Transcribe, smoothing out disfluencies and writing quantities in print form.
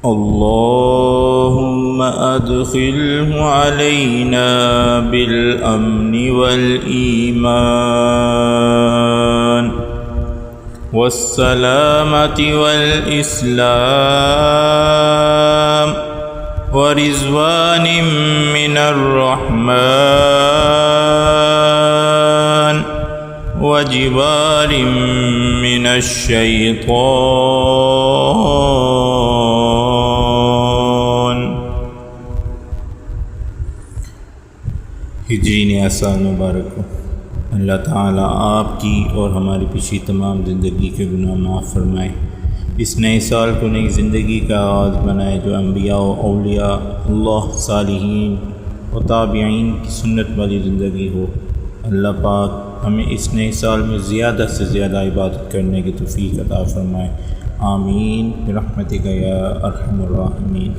اللهم أدخله علينا بالأمن والإيمان والسلامة والإسلام ورضوان من الرحمن وجبار من الشيطان. हिजरी नया साल मुबारक हो। अल्लाह ताला आपकी और हमारी पिछली तमाम ज़िंदगी के गुनाह माफ़ फरमाए। इस नए साल को नई ज़िंदगी का आगाज़ बनाए जो अम्बिया व औलिया अल्लाह सालिहीन व ताबिईन की सुन्नत वाली ज़िंदगी हो। अल्लाह पाक हमें इस नए साल में ज़्यादा से ज़्यादा इबादत करने की तौफ़ीक़ अता फ़रमाए। आमीन बिरहमतिका या अरहमर राहिमीन।